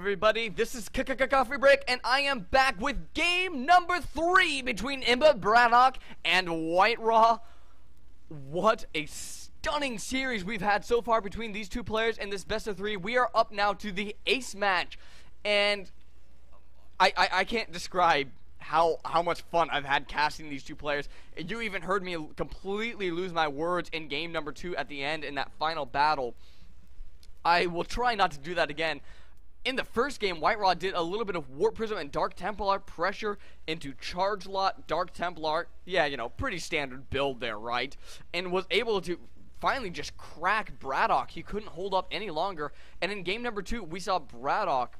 everybody? This is Coffee Break, and I am back with game number 3 between imbaBratOK and WhiteRa. What a stunning series we've had so far between these two players in this best of 3. We are up now to the ace match, and I can't describe how much fun I've had casting these two players. And you even heard me completely lose my words in game number 2 at the end in that final battle. I will try not to do that again. In the first game, WhiteRa did a little bit of Warp Prism and Dark Templar pressure into Charge Lot, Dark Templar. Yeah, you know, pretty standard build there, right? And was able to finally just crack BratOK. He couldn't hold up any longer. And in game number 2, we saw BratOK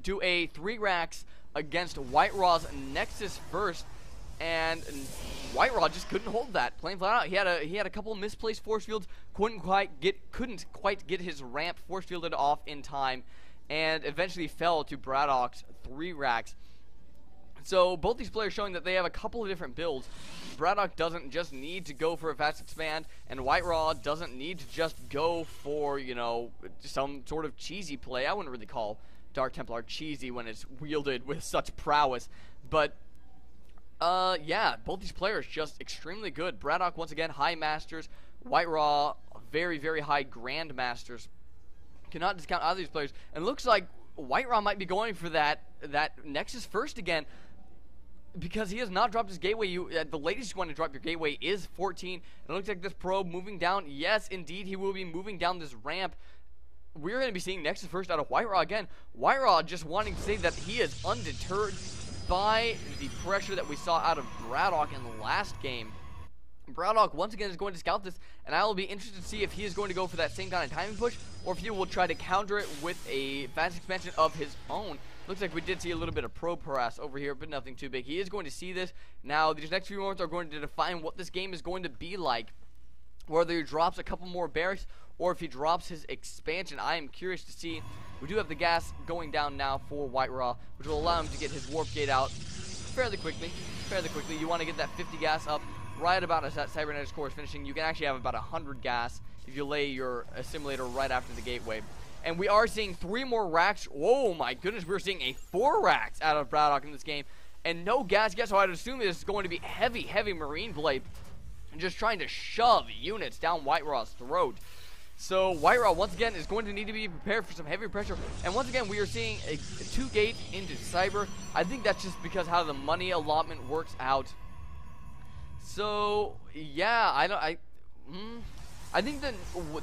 do a 3 racks against WhiteRa's Nexus first. And WhiteRa just couldn't hold that, plain flat out. He had a couple misplaced force fields, couldn't quite get his ramp force fielded off in time, and eventually fell to BratOK's 3 racks. So both these players showing that they have a couple of different builds. BratOK doesn't just need to go for a fast expand, and WhiteRa doesn't need to just go for, you know, some sort of cheesy play. I wouldn't really call Dark Templar cheesy when it's wielded with such prowess, but yeah, both these players just extremely good. BratOK once again high masters, WhiteRa very, very high grandmasters. Cannot discount either of these players. And looks like WhiteRa might be going for that Nexus first again, because he has not dropped his gateway. The latest you want to drop your gateway is 14. And it looks like this probe moving down. Yes, indeed, he will be moving down this ramp. We're going to be seeing Nexus first out of WhiteRa again. WhiteRa just wanting to say that he is undeterred by the pressure that we saw out of BratOK in the last game. BratOK once again is going to scout this, and I will be interested to see if he is going to go for that same kind of timing push, or if he will try to counter it with a fast expansion of his own. Looks like we did see a little bit of probe harass over here, but nothing too big. He is going to see this. Now, these next few moments are going to define what this game is going to be like. Whether he drops a couple more barracks, or if he drops his expansion, I am curious to see. We do have the gas going down now for WhiteRa, which will allow him to get his warp gate out fairly quickly. You want to get that 50 gas up right about as that cybernetic core is finishing. You can actually have about 100 gas if you lay your assimilator right after the gateway. And we are seeing 3 more racks. Oh my goodness, we're seeing a 4 racks out of BratOK in this game. And no gas yet, so I'd assume this is going to be heavy Marine Blade. And just trying to shove units down WhiteRa's throat. So WhiteRa once again is going to need to be prepared for some heavy pressure. And once again, we are seeing a 2 gate into cyber. I think that's just because how the money allotment works out. So yeah, I think that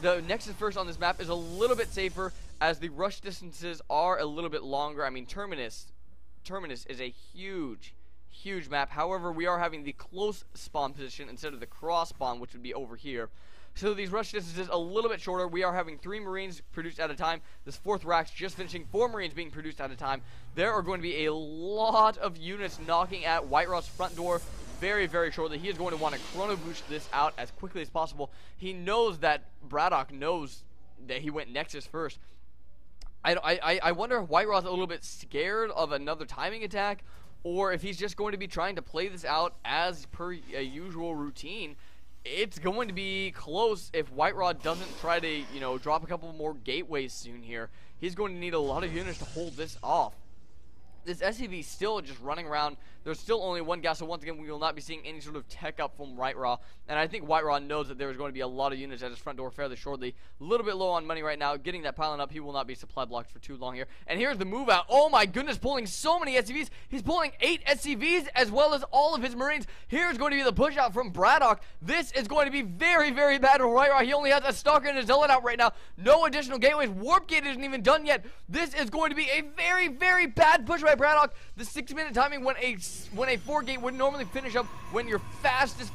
the Nexus first on this map is a little bit safer, as the rush distances are a little bit longer. I mean, Terminus is a huge map. However, we are having the close spawn position instead of the cross spawn, which would be over here. So these rush distances a little bit shorter. We are having 3 Marines produced at a time. This 4th rack's just finishing, 4 Marines being produced at a time. There are going to be a lot of units knocking at WhiteRa's front door very, very shortly. He is going to want to chrono boost this out as quickly as possible. He knows that BratOK knows that he went Nexus first. I wonder if WhiteRa's a little bit scared of another timing attack, or if he's just going to be trying to play this out as per a usual routine. It's going to be close if WhiteRa doesn't try to, you know, drop a couple more gateways soon here. He's going to need a lot of units to hold this off. This SCV is still just running around. There's still only 1 gas, so once again, we will not be seeing any sort of tech up from WhiteRa. And I think WhiteRa knows that there is going to be a lot of units at his front door fairly shortly. A little bit low on money right now. Getting that pylon up, he will not be supply blocked for too long here. And here's the move out. Oh my goodness, pulling so many SCVs. He's pulling 8 SCVs as well as all of his Marines. Here's going to be the push out from BratOK. This is going to be very, very bad for WhiteRa. He only has a Stalker and a Zealot out right now. No additional gateways. Warp Gate isn't even done yet. This is going to be a very, very bad push by BratOK. The 6-minute timing when a 4 gate would normally finish up when your fastest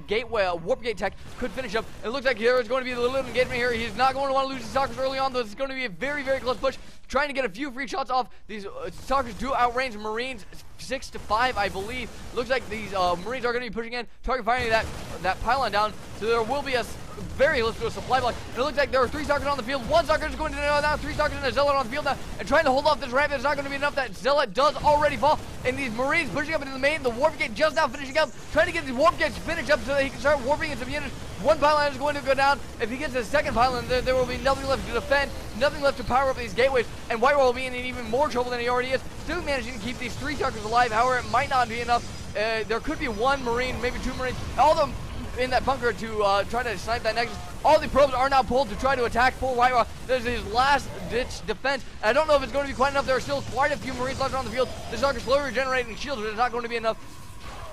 gateway, warp gate tech could finish up. It looks like there is going to be a little engagement here. He's not going to want to lose his Stalkers early on, though. This is going to be a very, very close push. Trying to get a few free shots off. These Stalkers do outrange Marines 6 to 5, I believe. Looks like these Marines are going to be pushing in, target firing that pylon down. So there will be a very close to a supply block. And it looks like there are 3 Stalkers on the field. 1 Stalker is going to now. 3 Stalkers and a Zealot on the field now. And trying to hold off this ramp. It's not going to be enough. That Zealot does already fall. And these Marines pushing up into the main. The warp gate just now finishing up. Trying to get these warp gates finished up so that he can start warping in some units. 1 pylon is going to go down. If he gets the 2nd pylon, there will be nothing left to defend. Nothing left to power up these gateways. And WhiteRa will be in even more trouble than he already is. Still managing to keep these 3 Stalkers alive. However, it might not be enough. There could be 1 Marine, maybe 2 Marines. All of them in that bunker to try to snipe that Nexus. All the probes are now pulled to try to attack for WhiteRa. This is his last ditch defense. I don't know if it's going to be quite enough. There are still quite a few Marines left on the field. The Stalker slowly regenerating shields, but it's not going to be enough.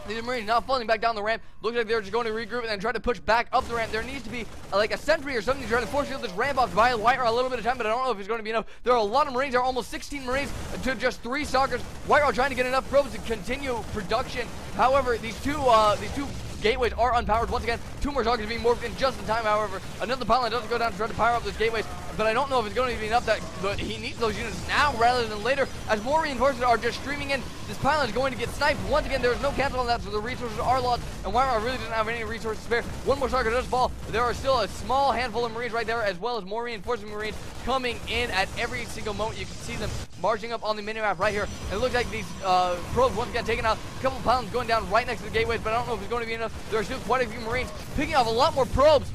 These Marines now falling back down the ramp. Looks like they're just going to regroup and then try to push back up the ramp. There needs to be like a sentry or something to try to force field this ramp off to buy WhiteRa a little bit of time, but I don't know if it's going to be enough. There are a lot of Marines. There are almost 16 Marines to just 3 Stalkers. WhiteRa trying to get enough probes to continue production. However, these two gateways are unpowered. Once again, 2 more Stalkers being morphed in just in time. However, another pylon doesn't go down to try to power up those gateways, but I don't know if it's going to be enough. But he needs those units now rather than later, as more reinforcements are just streaming in. This pylon is going to get sniped. Once again, there is no cancel on that, so the resources are lost, and WhiteRa really doesn't have any resources to spare. 1 more Stalker does fall. There are still a small handful of Marines right there, as well as more reinforcement Marines coming in at every single moment. You can see them marching up on the minimap right here. And it looks like these probes once again taken out. A couple of pylons going down right next to the gateways, but I don't know if it's going to be enough. There are still quite a few Marines picking off a lot more probes.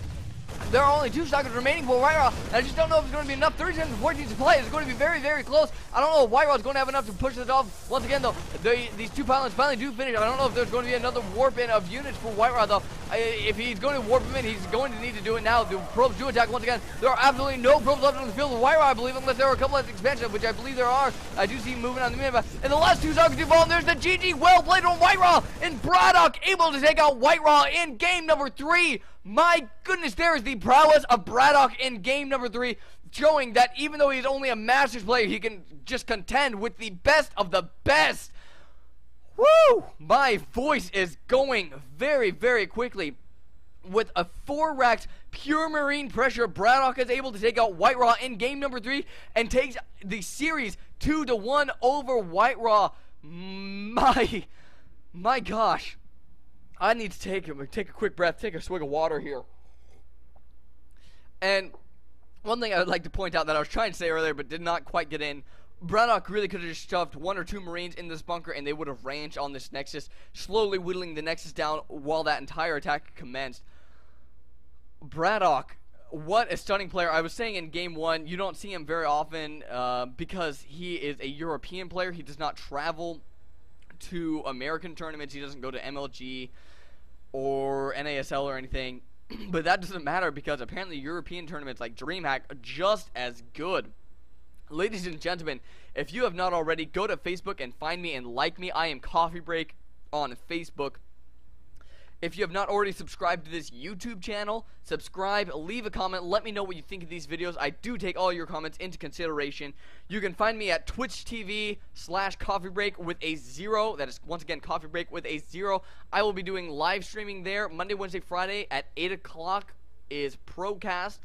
There are only 2 Stalkers remaining for WhiteRa, and I just don't know if it's going to be enough. 37 to 14 supply is going to be very, very close. I don't know if WhiteRa is going to have enough to push this off. Once again, though, these 2 pylons finally do finish. I don't know if there's going to be another warp in of units for WhiteRa, though. If he's going to warp them in, he's going to need to do it now. The probes do attack once again. There are absolutely no probes left on the field of WhiteRa, I believe, unless there are a couple of expansions, which I believe there are. I do see moving on the minimap. And the last 2 Stalkers do fall, and there's the GG. Well played on WhiteRa, and imbaBratOK able to take out WhiteRa in game number 3. My goodness, there is the prowess of imbaBratOK in game number 3, showing that even though he's only a Masters player, he can just contend with the best of the best. Woo! My voice is going very, very quickly. With a 4-racked pure Marine pressure, imbaBratOK is able to take out WhiteRa in game number 3 and takes the series 2-1 over WhiteRa. My gosh. I need to take a quick breath, take a swig of water here. And one thing I would like to point out that I was trying to say earlier but did not quite get in, imbaBratOK really could have just shoved 1 or 2 Marines in this bunker and they would have ranched on this Nexus, slowly whittling the Nexus down while that entire attack commenced. imbaBratOK, what a stunning player. I was saying in game 1, you don't see him very often because he is a European player. He does not travel to American tournaments. He doesn't go to MLG or NASL or anything. But that doesn't matter because apparently European tournaments like DreamHack are just as good. Ladies and gentlemen, if you have not already, go to Facebook and find me and like me. I am Coffee Break on Facebook. If you have not already subscribed to this YouTube channel, subscribe, leave a comment, let me know what you think of these videos. I do take all your comments into consideration. You can find me at Twitch TV/CoffeeBreak with a 0. That is, once again, Coffee Break with a 0. I will be doing live streaming there Monday, Wednesday, Friday at 8 o'clock is Procast.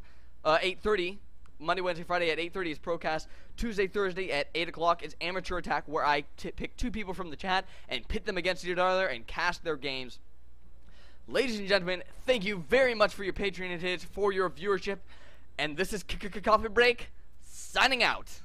8:30. Monday, Wednesday, Friday at 8:30 is Procast. Tuesday, Thursday at 8 o'clock is Amateur Attack, where I pick 2 people from the chat and pit them against each other and cast their games. Ladies and gentlemen, thank you very much for your patronage, for your viewership, and this is Coffee Break, signing out.